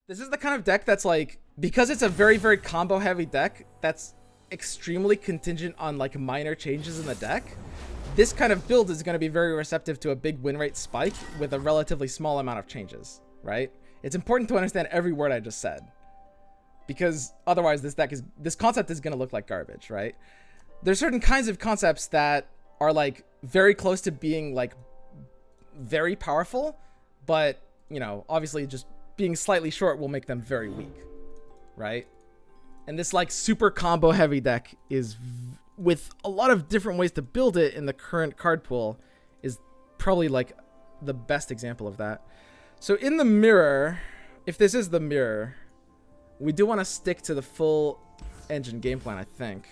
This is the kind of deck that's like, because it's a very, very combo heavy deck that's extremely contingent on like minor changes in the deck. This kind of build is going to be very receptive to a big win rate spike with a relatively small amount of changes, right? It's important to understand every word I just said, because otherwise this concept is going to look like garbage, right? There's certain kinds of concepts that are like very close to being like very powerful, but you know, obviously just being slightly short will make them very weak, right? And this like super combo heavy deck is with a lot of different ways to build it in the current card pool is probably like the best example of that. So in the mirror, if this is the mirror, we do want to stick to the full engine game plan, I think,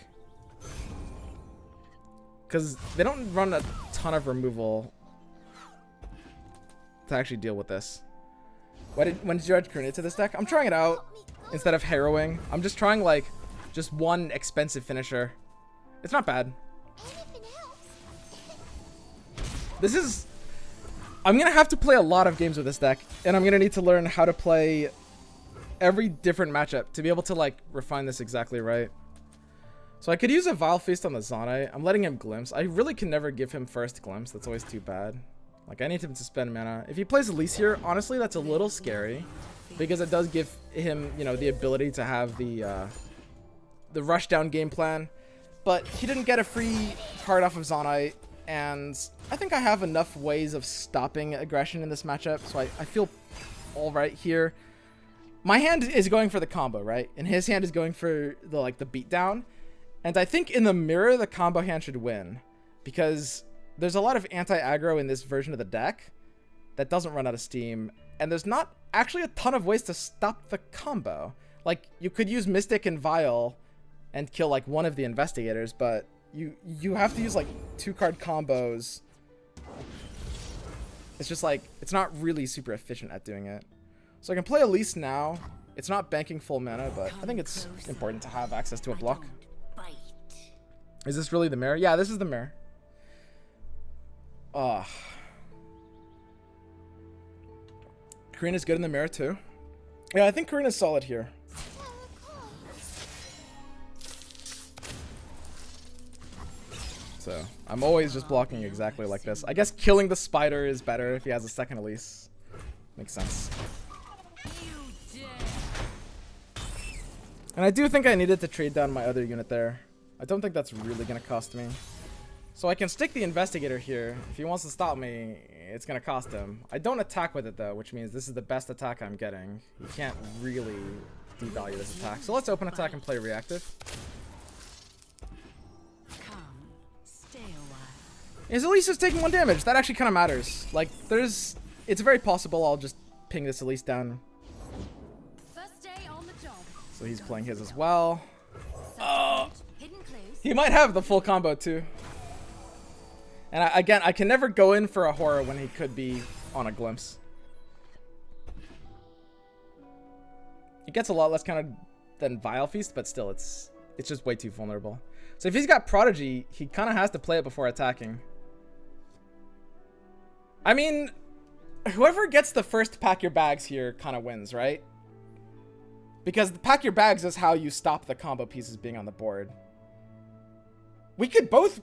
because they don't run a ton of removal to actually deal with this. When did you add Karina to this deck? I'm trying it out instead of harrowing. I'm just trying like just one expensive finisher. It's not bad. This is... I'm going to have to play a lot of games with this deck, and I'm going to need to learn how to play every different matchup to be able to like refine this exactly right. So I could use a Vile Feast on the Zonai. I'm letting him glimpse. I really can never give him first glimpse. That's always too bad. Like, I need him to spend mana. If he plays Elise here, honestly, that's a little scary, because it does give him, you know, the ability to have the rush down game plan. But he didn't get a free card off of Zonai, and I think I have enough ways of stopping aggression in this matchup, so I feel all right here. My hand is going for the combo, right? And his hand is going for the like the beatdown. And I think in the mirror, the combo hand should win, because there's a lot of anti-aggro in this version of the deck that doesn't run out of steam, and there's not actually a ton of ways to stop the combo. Like, you could use Mystic and Vile and kill like one of the investigators, but you have to use like 2-card combos. It's just like, it's not really super efficient at doing it. So I can play Elise now. It's not banking full mana, but I think it's important to have access to a block. Is this really the mirror? Yeah, this is the mirror. Karina's good in the mirror too. Yeah, I think Karina's solid here. So I'm always just blocking exactly like this. I guess killing the spider is better if he has a second Elise. Makes sense. And I do think I needed to trade down my other unit there. I don't think that's really going to cost me. So I can stick the investigator here. If he wants to stop me, it's going to cost him. I don't attack with it though, which means this is the best attack I'm getting. You can't really devalue this attack. So let's open attack and play reactive. Is Elise just taking 1 damage? That actually kind of matters. Like, it's very possible I'll just ping this Elise down. So he's playing his as well. Oh, he might have the full combo too. And again, I can never go in for a horror when he could be on a glimpse. He gets a lot less kind of than Vile Feast, but still, it's just way too vulnerable. So if he's got Prodigy, he kind of has to play it before attacking. I mean, whoever gets the first pack your bags here kind of wins, right? Because the pack your bags is how you stop the combo pieces being on the board. We could both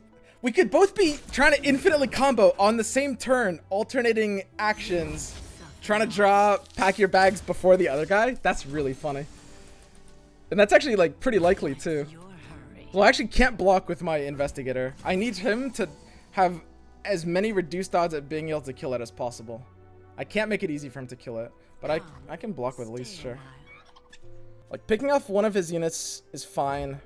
be trying to infinitely combo on the same turn, alternating actions, trying to draw pack your bags before the other guy. That's really funny. And that's actually like pretty likely too. Well, I actually can't block with my investigator. I need him to have as many reduced odds at being able to kill it as possible. I can't make it easy for him to kill it, but I can block with Elise, sure. Like, picking off one of his units is fine.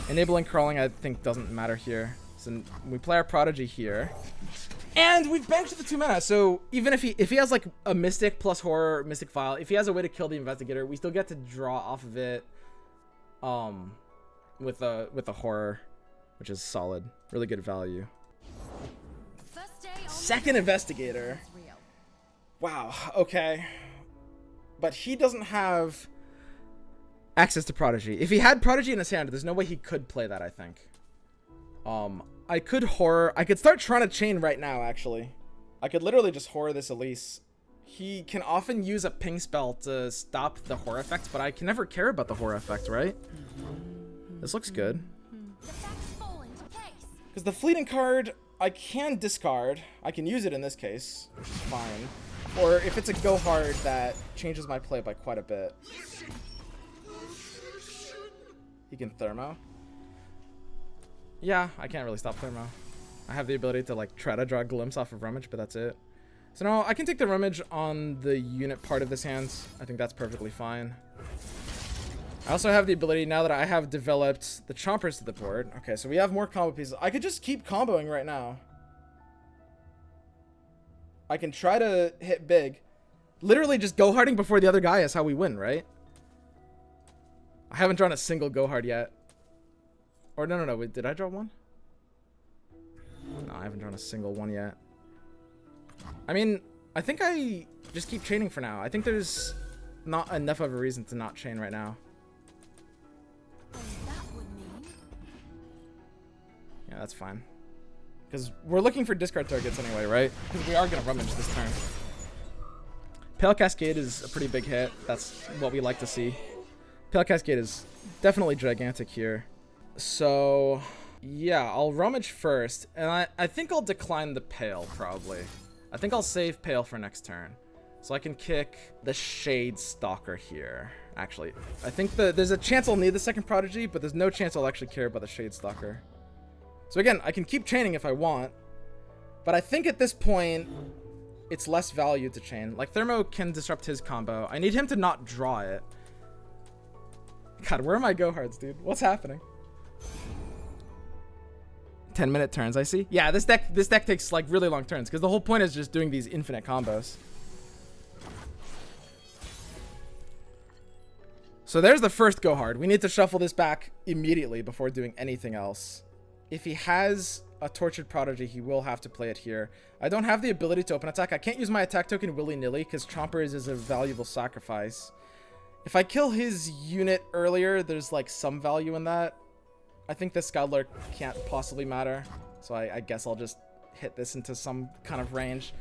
Enabling crawling, I think, doesn't matter here. So we play our Prodigy here. And we've banked the 2 mana, so even if he has like a Mystic plus Horror, Mystic File, if he has a way to kill the Investigator, we still get to draw off of it with a Horror, which is solid. Really good value. Second Investigator. Wow, okay. But he doesn't have access to Prodigy. If he had Prodigy in his hand, there's no way he could play that, I think. I could Horror. I could start trying to chain right now, actually. I could literally just Horror this Elise He can often use a ping spell to stop the horror effect, but I can never care about the horror effect, right? This looks good. Because the fleeting card, I can discard. I can use it in this case, which is fine. Or if it's a go hard, that changes my play by quite a bit. He can thermo. Yeah, I can't really stop thermo. I have the ability to like try to draw a glimpse off of rummage, but that's it. So now I can take the rummage on the unit part of this hand. I think that's perfectly fine. I also have the ability, now that I have developed the chompers to the board. Okay, so we have more combo pieces. I could just keep comboing right now. I can try to hit big. Literally just go harding before the other guy is how we win, right? I haven't drawn a single go hard yet. Or no, wait, did I draw one? No, I haven't drawn a single one yet. I mean, I think I just keep chaining for now. I think there's not enough of a reason to not chain right now. Yeah, that's fine. Because we're looking for discard targets anyway, right? Because we are going to rummage this turn. Pale Cascade is a pretty big hit. That's what we like to see. Pale Cascade is definitely gigantic here. So, yeah, I'll rummage first. And I think I'll decline the Pale, probably. I think I'll save Pale for next turn. So I can kick the Shade Stalker here. Actually, I think there's a chance I'll need the second Prodigy, but there's no chance I'll actually care about the Shade Stalker. So again, I can keep chaining if I want, but I think at this point, it's less value to chain. Like, Thermo can disrupt his combo. I need him to not draw it. God, where are my go-hards, dude? What's happening? 10-minute turns, I see. Yeah, this deck takes, like, really long turns, because the whole point is just doing these infinite combos. So there's the first go-hard. We need to shuffle this back immediately before doing anything else. If he has a Tortured Prodigy, he will have to play it here. I don't have the ability to open attack. I can't use my attack token willy-nilly because Chompers is a valuable sacrifice. If I kill his unit earlier, there's like some value in that. I think the Scowler can't possibly matter, so I guess I'll just hit this into some kind of range.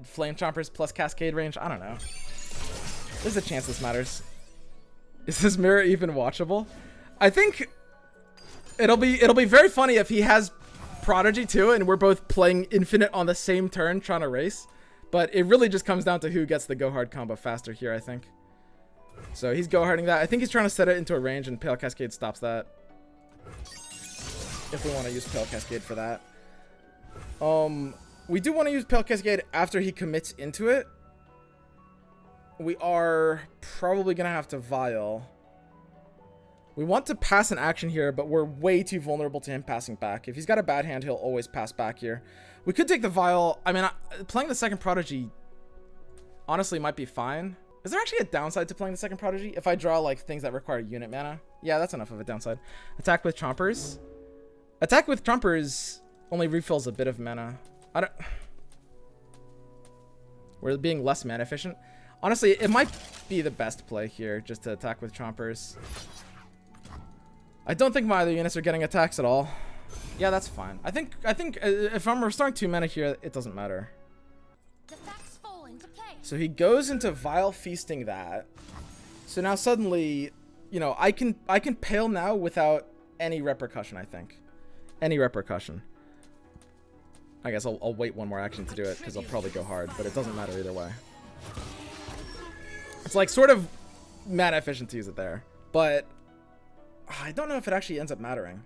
Flame Chompers plus Cascade range? I don't know. There's a chance this matters. Is this mirror even watchable? I think it'll be very funny if he has Prodigy too, and we're both playing Infinite on the same turn trying to race. But it really just comes down to who gets the go hard combo faster here, I think. So he's go harding that. I think he's trying to set it into a range, and Pale Cascade stops that. If we want to use Pale Cascade for that. We do want to use Pale Cascade after he commits into it. We are probably going to have to Vial. We want to pass an action here, but we're way too vulnerable to him passing back. If he's got a bad hand, he'll always pass back here. We could take the Vial. I mean, playing the second Prodigy honestly might be fine. Is there actually a downside to playing the second Prodigy? If I draw like things that require unit mana? Yeah, that's enough of a downside. Attack with Chompers. Attack with Chompers only refills a bit of mana. We're being less mana efficient. Honestly, it might be the best play here, just to attack with Chompers. I don't think my other units are getting attacks at all. Yeah, that's fine. I think if I'm restoring 2 mana here, it doesn't matter. So he goes into Vile Feasting that. So now suddenly, you know, I can Pale now without any repercussion, I think. Any repercussion. I guess I'll wait one more action to do it, because I'll probably go hard, but it doesn't matter either way. It's like sort of mana efficient to use it there, but I don't know if it actually ends up mattering.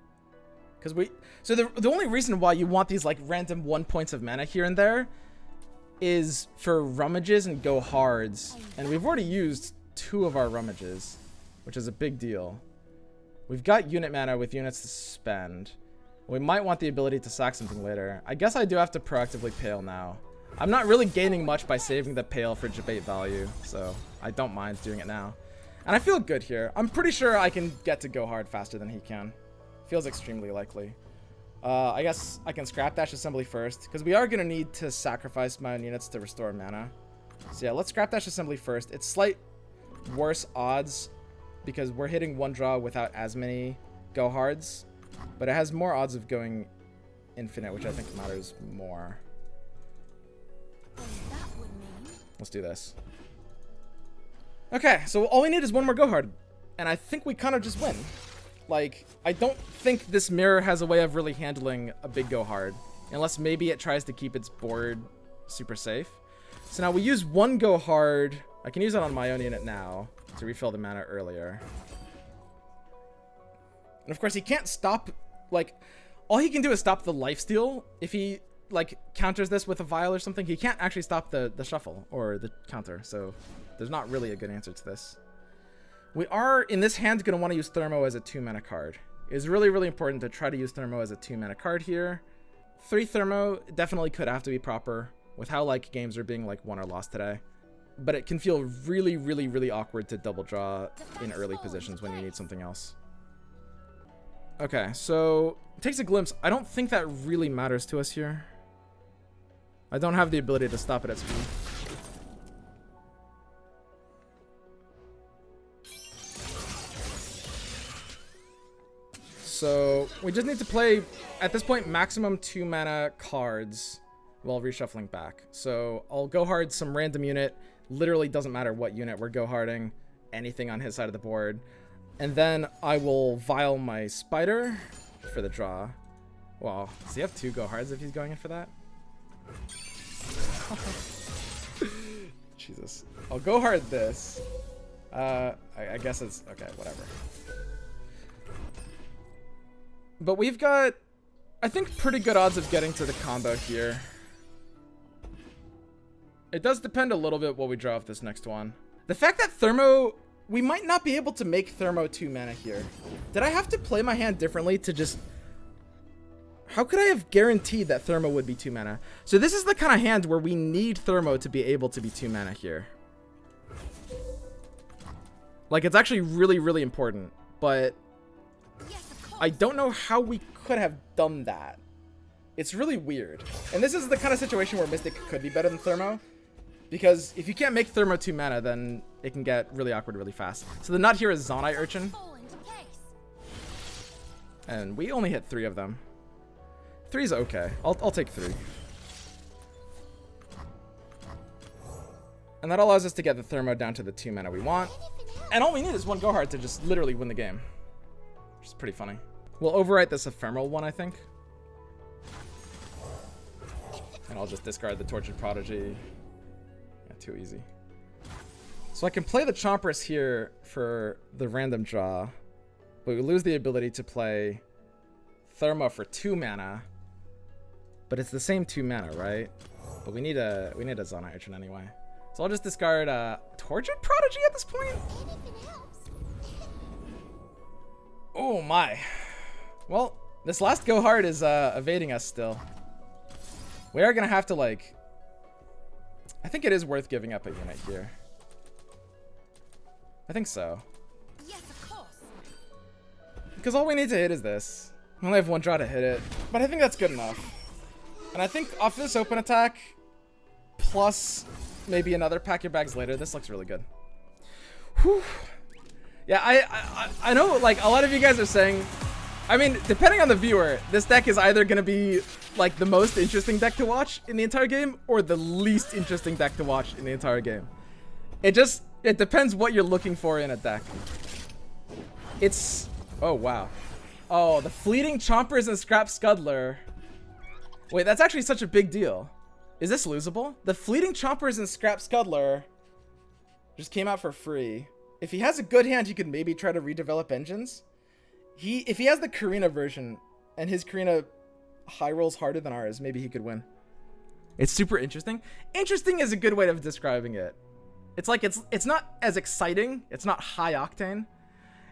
Because so the only reason why you want these like random 1 points of mana here and there is for rummages and go hards. And we've already used 2 of our rummages, which is a big deal. We've got unit mana with units to spend. We might want the ability to sack something later. I guess I do have to proactively Pale now. I'm not really gaining much by saving the Pale for debate value, so I don't mind doing it now. And I feel good here. I'm pretty sure I can get to go hard faster than he can. Feels extremely likely. I guess I can scrap dash assembly first, because we are going to need to sacrifice my own units to restore mana. So yeah, let's scrap dash assembly first. It's slight worse odds, because we're hitting 1 draw without as many go hards. But it has more odds of going infinite, which I think matters more. Let's do this. Okay, so all we need is one more go hard. And I think we kind of just win. Like, I don't think this mirror has a way of really handling a big go hard. Unless maybe it tries to keep its board super safe. So now we use one go hard. I can use that on my own unit now to refill the mana earlier. And of course he can't stop, like, all he can do is stop the lifesteal. If he, like, counters this with a vial or something, he can't actually stop the shuffle or the counter. So there's not really a good answer to this. We are, in this hand, going to want to use Thermo as a 2-mana card. It's really, really important to try to use Thermo as a 2-mana card here. 3 Thermo definitely could have to be proper with how, like, games are being, like, won or lost today. But it can feel really, really, really awkward to double draw in early positions when you need something else. Okay, so it takes a glimpse. I don't think that really matters to us here. I don't have the ability to stop it at speed. So we just need to play, at this point, maximum 2-mana cards while reshuffling back. So I'll go hard some random unit. Literally doesn't matter what unit we're go harding. Anything on his side of the board. And then I will vial my spider for the draw. Wow. Does he have 2 go hards if he's going in for that? Jesus. I'll go hard this. I guess it's... Okay, whatever. But we've got, I think, pretty good odds of getting to the combo here. It does depend a little bit what we draw off this next one. The fact that Thermo... We might not be able to make Thermo 2 mana here. Did I have to play my hand differently to just... How could I have guaranteed that Thermo would be 2 mana? So this is the kind of hand where we need Thermo to be able to be 2 mana here. Like, it's actually really, really important. But I don't know how we could have done that. It's really weird. And this is the kind of situation where Mystic could be better than Thermo. Because if you can't make Thermo 2 mana, then it can get really awkward really fast. So the nut here is Zonai Urchin. And we only hit 3 of them. 3 is okay. I'll take 3. And that allows us to get the Thermo down to the 2 mana we want. And all we need is one go hard to just literally win the game. Which is pretty funny. We'll overwrite this ephemeral one, I think. And I'll just discard the Tortured Prodigy. Yeah, too easy. So I can play the Chompers here for the random draw. But we lose the ability to play Thermo for 2 mana. But it's the same 2 mana, right? But we need a Zonai Urchin anyway. So I'll just discard Tortured Prodigy at this point? Oh my. Well, this last go hard is evading us still. We are gonna have to, like... I think it is worth giving up a unit here. I think so. Yes, of course. Because all we need to hit is this. We only have 1 draw to hit it. But I think that's good enough. And I think off this open attack, plus maybe another pack your bags later, this looks really good. Whew. Yeah, I know, like, a lot of you guys are saying... I mean, depending on the viewer, this deck is either going to be, like, the most interesting deck to watch in the entire game, or the least interesting deck to watch in the entire game. It depends what you're looking for in a deck. It's... Oh, wow. Oh, the Fleeting Chompers and Scrap Scuddler. Wait, that's actually such a big deal. Is this losable? The Fleeting Chompers and Scrap Scuddler just came out for free. If he has a good hand, he could maybe try to redevelop engines. If he has the Karina version and his Karina high rolls harder than ours, maybe he could win. It's super interesting. Interesting is a good way of describing it. It's like it's not as exciting. It's not high octane.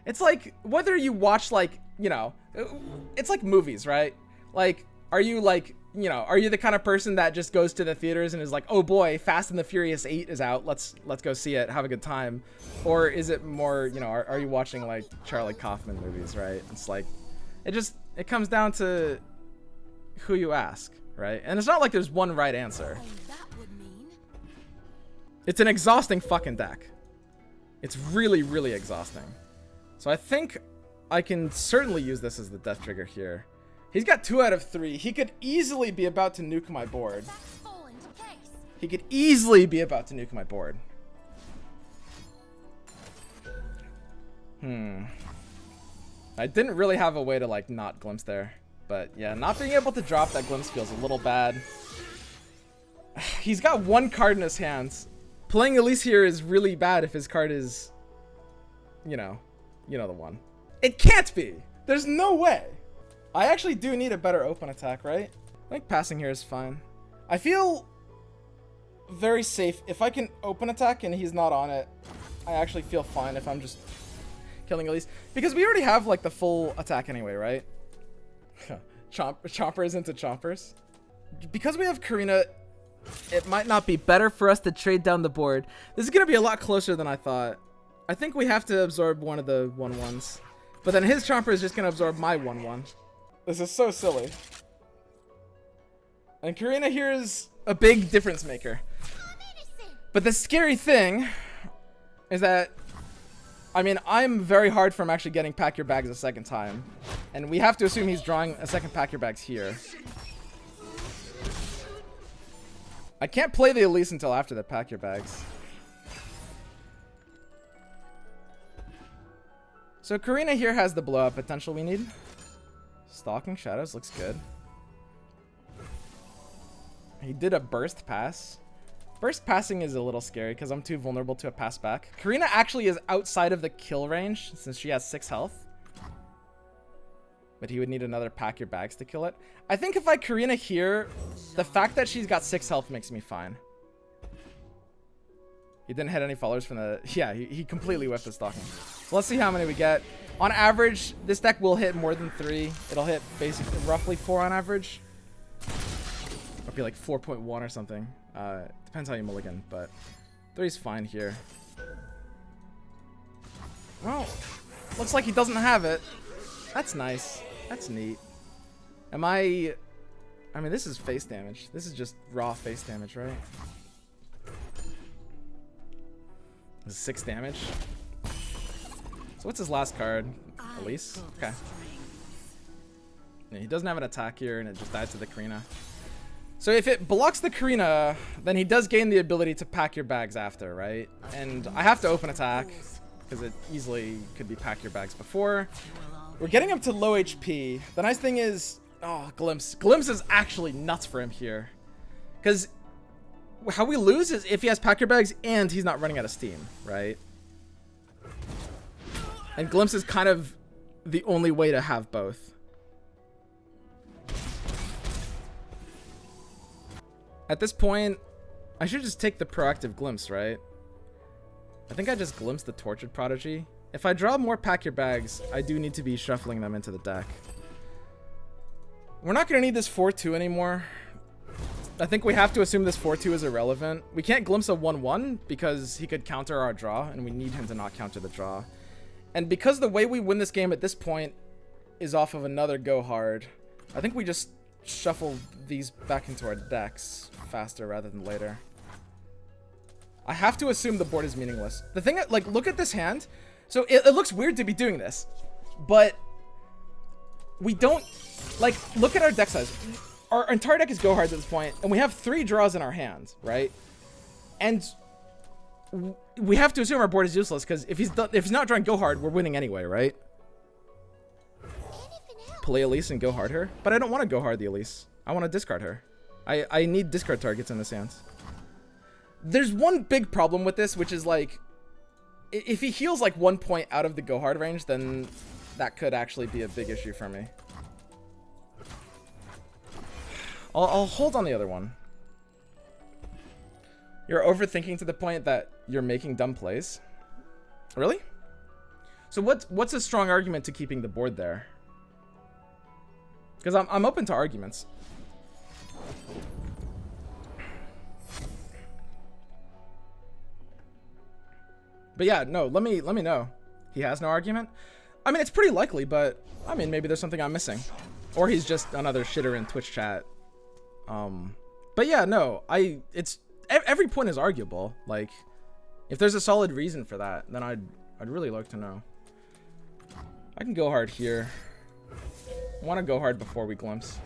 It's like whether you watch, like, you know, it's like movies, right? Like, are you like, you know, are you the kind of person that just goes to the theaters and is like, oh boy, Fast and the Furious 8 is out, let's go see it, have a good time? Or is it more, you know, are you watching like Charlie Kaufman movies, right? It's like, it comes down to who you ask, right? And it's not like there's one right answer. It's an exhausting fucking deck. It's really, really exhausting. So I think I can certainly use this as the death trigger here. He's got 2 out of 3. He could easily be about to nuke my board. He could easily be about to nuke my board. I didn't really have a way to like not glimpse there. But yeah, not being able to drop that glimpse feels a little bad. He's got one card in his hands. Playing Elise here is really bad if his card is, you know the one. It can't be. There's no way. I actually do need a better open attack, right? I think passing here is fine. I feel very safe. If I can open attack and he's not on it, I actually feel fine if I'm just killing Elise. Because we already have like the full attack anyway, right? Chompers into chompers. Because we have Karina, it might not be better for us to trade down the board. This is going to be a lot closer than I thought. I think we have to absorb one of the 1/1s. But then his chomper is just going to absorb my 1/1. This is so silly. And Karina here is a big difference maker. But the scary thing is that, I mean, I'm very hard from actually getting pack your bags a second time. And we have to assume he's drawing a second pack your bags here. I can't play the Elise until after the pack your bags. So Karina here has the blowout potential we need. Stalking Shadows looks good. He did a burst pass. Burst passing is a little scary because I'm too vulnerable to a pass back. Karina actually is outside of the kill range since she has 6 health. But he would need another pack your bags to kill it. I think if I Karina here, the fact that she's got 6 health makes me fine. He didn't hit any followers from the... Yeah, he completely whiffed the stalking. So let's see how many we get. On average, this deck will hit more than 3. It'll hit basically roughly 4 on average. It'll be like 4.1 or something. Depends how you mulligan, but 3 is fine here. Well, looks like he doesn't have it. That's nice. That's neat. I mean, this is face damage. This is just raw face damage, right? This is 6 damage. So what's his last card? Elise? Okay. Yeah, he doesn't have an attack here, and it just dies to the Karina. So if it blocks the Karina, then he does gain the ability to pack your bags after, right? And I have to open attack, because it easily could be pack your bags before. We're getting up to low HP. The nice thing is, oh, Glimpse. Glimpse is actually nuts for him here. Because how we lose is if he has pack your bags and he's not running out of steam, right? And Glimpse is kind of the only way to have both. At this point, I should just take the proactive Glimpse, right? I think I just Glimpse the Tortured Prodigy. If I draw more pack your bags, I do need to be shuffling them into the deck. We're not going to need this 4-2 anymore. I think we have to assume this 4-2 is irrelevant. We can't Glimpse a 1-1 because he could counter our draw, and we need him to not counter the draw. And because the way we win this game at this point is off of another go hard, I think we just shuffle these back into our decks faster rather than later. I have to assume the board is meaningless. The thing, like, look at this hand. So it looks weird to be doing this, but we don't, like, look at our deck size. Our entire deck is go hard at this point, and we have 3 draws in our hand, right? And we have to assume our board is useless because if he's not drawing go hard, we're winning anyway, right? Play Elise and go hard her, but I don't want to go hard the Elise. I want to discard her. I need discard targets in this hand. There's one big problem with this, which is like, if he heals like 1 point out of the go hard range, then that could actually be a big issue for me. I'll hold on the other one. You're overthinking to the point that you're making dumb plays. Really? So what's a strong argument to keeping the board there? Because I'm open to arguments. But yeah, no, let me know. He has no argument? I mean, it's pretty likely, but I mean, maybe there's something I'm missing. Or he's just another shitter in Twitch chat. But yeah, no, it's every point is arguable. Like, if there's a solid reason for that, then I'd really like to know. I can go hard here. I want to go hard before we glimpse.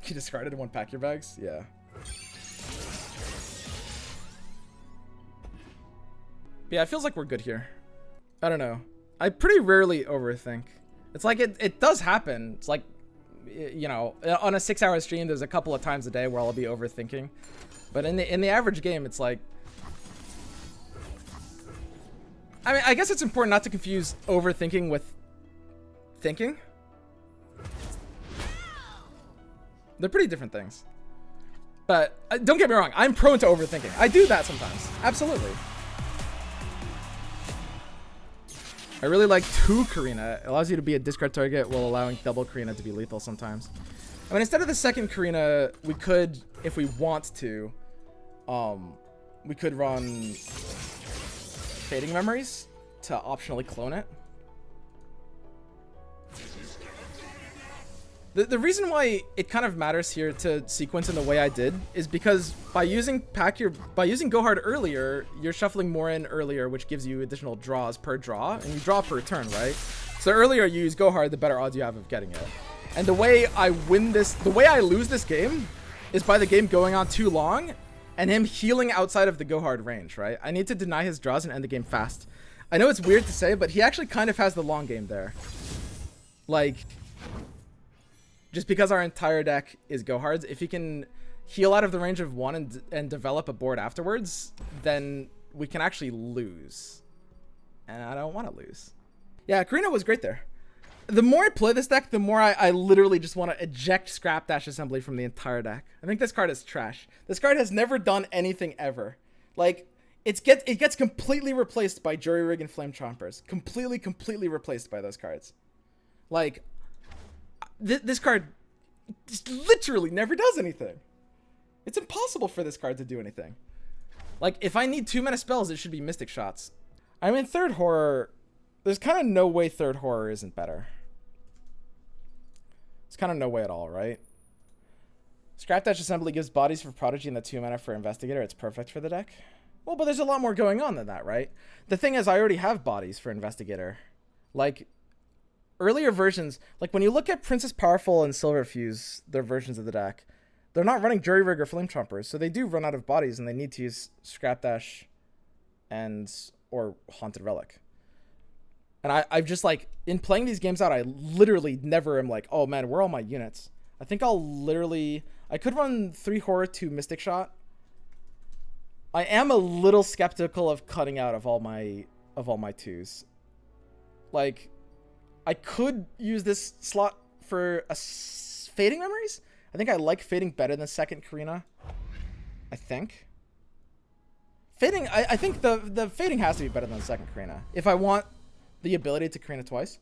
You discarded 1 pack your bags? Yeah. But yeah, it feels like we're good here. I don't know. I pretty rarely overthink. It's like it does happen. It's like, you know, on a 6-hour stream, there's a couple of times a day where I'll be overthinking. But in the average game, it's like, I mean, I guess it's important not to confuse overthinking with thinking. They're pretty different things. But don't get me wrong, I'm prone to overthinking. I do that sometimes. Absolutely. I really like 2 Karina. It allows you to be a discard target while allowing double Karina to be lethal sometimes. I mean, instead of the second Karina, we could, if we want to, we could run Fading Memories to optionally clone it. The reason why it kind of matters here to sequence in the way I did is because by using Go Hard earlier, you're shuffling more in earlier, which gives you additional draws per draw, and you draw per turn, right? So the earlier you use Go Hard, the better odds you have of getting it. And the way I lose this game is by the game going on too long and him healing outside of the Go Hard range, right? I need to deny his draws and end the game fast. I know it's weird to say, but he actually kind of has the long game there. Like, just because our entire deck is Go Hards, if he can heal out of the range of 1 and develop a board afterwards, then we can actually lose. And I don't want to lose. Yeah, Karina was great there. The more I play this deck, the more I literally just want to eject Scrap Dash Assembly from the entire deck. I think this card is trash. This card has never done anything ever. Like, it gets completely replaced by Jury Rig and Flame Chompers. Completely replaced by those cards. Like, this card just literally never does anything. It's impossible for this card to do anything. Like, if I need 2 mana spells, it should be Mystic Shots. I mean, Third Horror, there's kind of no way Third Horror isn't better. There's kind of no way at all, right? Scrap Dash Assembly gives bodies for Prodigy and the 2 mana for Investigator. It's perfect for the deck. Well, but there's a lot more going on than that, right? The thing is, I already have bodies for Investigator. Like, earlier versions, like when you look at Princess Powerful and Silverfuse, their versions of the deck, they're not running Jury Rig or Flame Chompers, so they do run out of bodies and they need to use Scrap Dash or Haunted Relic. And I've just, like, in playing these games out, I literally never am like, oh man, where are all my units? I think I could run 3 Horror, 2 Mystic Shot. I am a little skeptical of cutting out of all my 2s. Like, I could use this slot for a Fading Memories. I think I like Fading better than second Karina. I think. Fading, I think the Fading has to be better than the second Karina. If I want the ability to Karina twice.